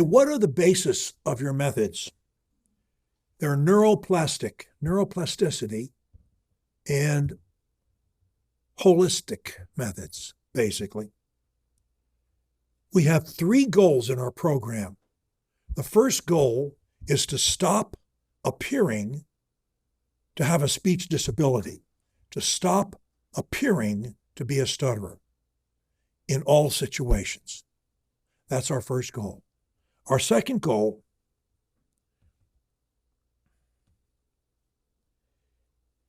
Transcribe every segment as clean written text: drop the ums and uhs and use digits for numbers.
What are the basis of your methods? They're neuroplasticity, and holistic methods, basically. We have 3 goals in our program. The first goal is to stop appearing to have a speech disability, to stop appearing to be a stutterer in all situations. That's our first goal. Our second goal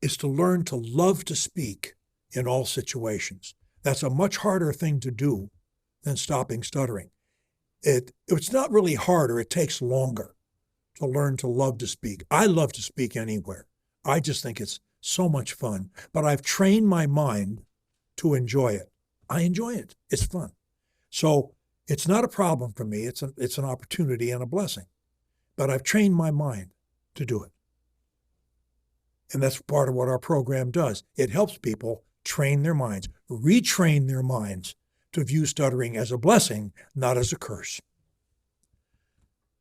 is to learn to love to speak in all situations. That's a much harder thing to do than stopping stuttering. It's not really harder, it takes longer to learn to love to speak. I love to speak anywhere. I just think it's so much fun, but I've trained my mind to enjoy it. I enjoy it. It's fun. So it's not a problem for me. It's an opportunity and a blessing, but I've trained my mind to do it. And that's part of what our program does. It helps people train their minds, retrain their minds to view stuttering as a blessing, not as a curse.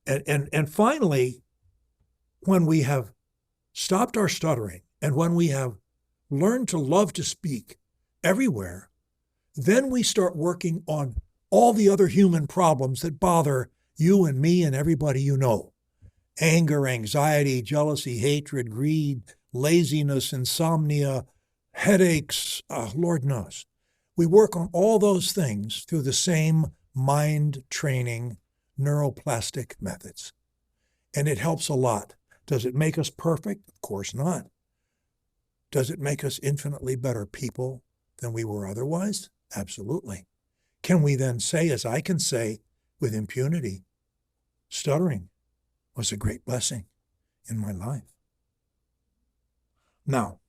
And finally, when we have stopped our stuttering and when we have learned to love to speak everywhere, then we start working on all the other human problems that bother you and me and everybody you know. Anger, anxiety, jealousy, hatred, greed, laziness, insomnia, headaches, Lord knows. We work on all those things through the same mind training neuroplastic methods. And it helps a lot. Does it make us perfect? Of course not. Does it make us infinitely better people than we were otherwise? Absolutely. Can we then say, as I can say with impunity, stuttering was a great blessing in my life? Now,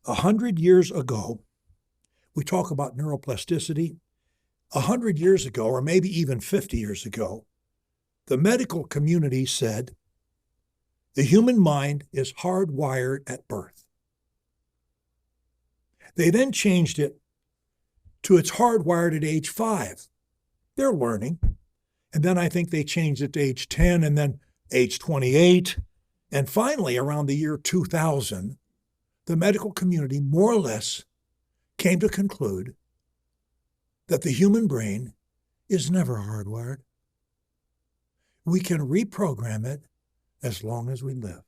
100 years ago, we talk about neuroplasticity. 100 years ago, or maybe even 50 years ago, the medical community said the human mind is hardwired at birth. They then changed it to it's hardwired at age 5. They're learning. And then I think they changed it to age 10 and then age 28. And finally, around the year 2000, the medical community more or less came to conclude that the human brain is never hardwired. We can reprogram it as long as we live.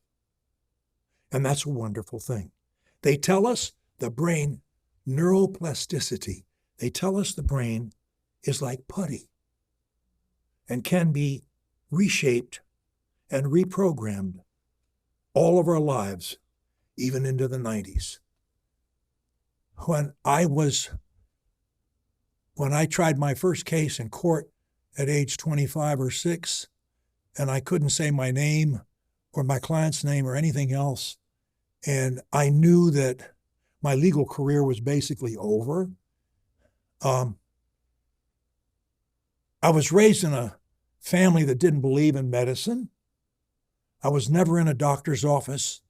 And that's a wonderful thing. They tell us the brain, neuroplasticity, they tell us the brain is like putty and can be reshaped and reprogrammed all of our lives, even into the 90s. When I tried my first case in court at age 25 or 6, and I couldn't say my name or my client's name or anything else, and I knew that my legal career was basically over. I was raised in a family that didn't believe in medicine. I was never in a doctor's office.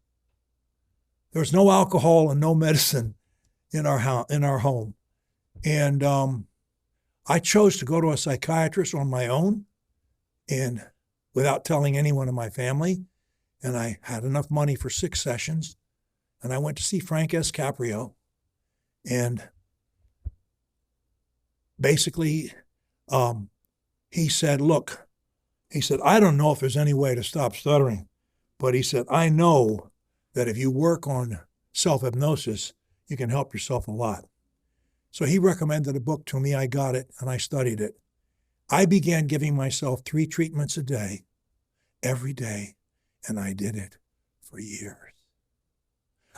There was no alcohol and no medicine in our home. And I chose to go to a psychiatrist on my own and without telling anyone in my family. And I had enough money for 6 sessions. And I went to see Frank S. Caprio. And basically, he said, look, I don't know if there's any way to stop stuttering. But he said, I know that if you work on self-hypnosis, you can help yourself a lot. So he recommended a book to me. I got it, and I studied it. I began giving myself 3 treatments a day, every day, and I did it for years.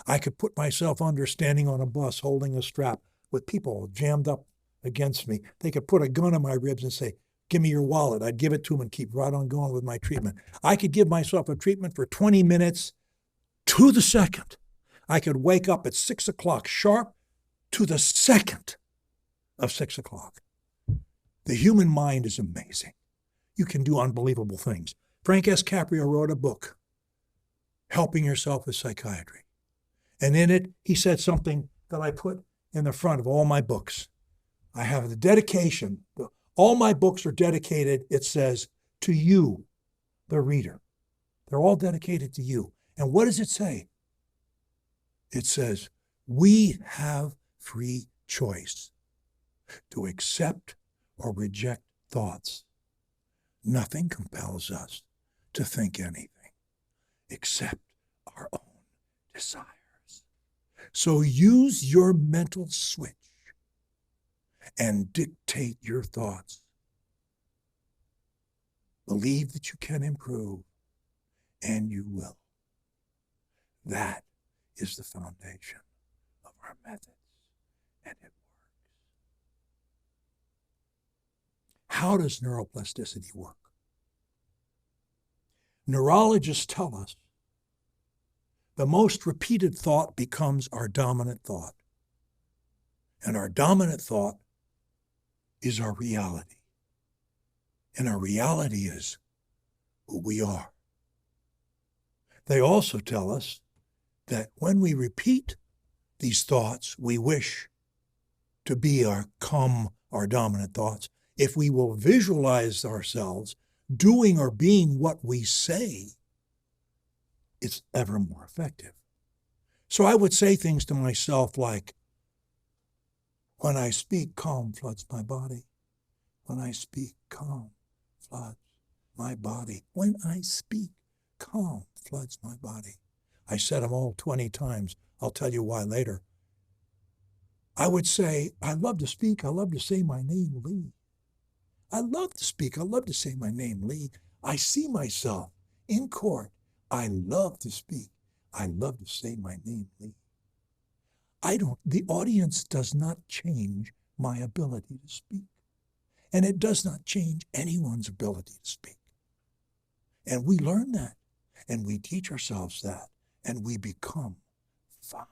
I could put myself under standing on a bus holding a strap with people jammed up against me. They could put a gun on my ribs and say, give me your wallet. I'd give it to them and keep right on going with my treatment. I could give myself a treatment for 20 minutes to the second. I could wake up at 6 o'clock sharp to the second of 6 o'clock. The human mind is amazing. You can do unbelievable things. Frank S. Caprio wrote a book, Helping Yourself with Psychiatry. And in it, he said something that I put in the front of all my books. I have the dedication, All my books are dedicated, it says, to you, the reader. They're all dedicated to you. And what does it say? It says, we have free choice to accept or reject thoughts. Nothing compels us to think anything except our own desires. So use your mental switch and dictate your thoughts. Believe that you can improve, and you will. That is the foundation of our methods, and it works. How does neuroplasticity work? Neurologists tell us the most repeated thought becomes our dominant thought. And our dominant thought is our reality. And our reality is who we are. They also tell us that when we repeat these thoughts, we wish to become our dominant thoughts. If we will visualize ourselves doing or being what we say, it's ever more effective. So I would say things to myself like, when I speak, calm floods my body. When I speak, calm floods my body. When I speak, calm floods my body. I said them all 20 times. I'll tell you why later. I would say, I love to speak. I love to say my name, Lee. I love to speak. I love to say my name, Lee. I see myself in court. I love to speak. I love to say my name, Lee. The audience does not change my ability to speak. And it does not change anyone's ability to speak. And we learn that, and we teach ourselves that, and we become fine.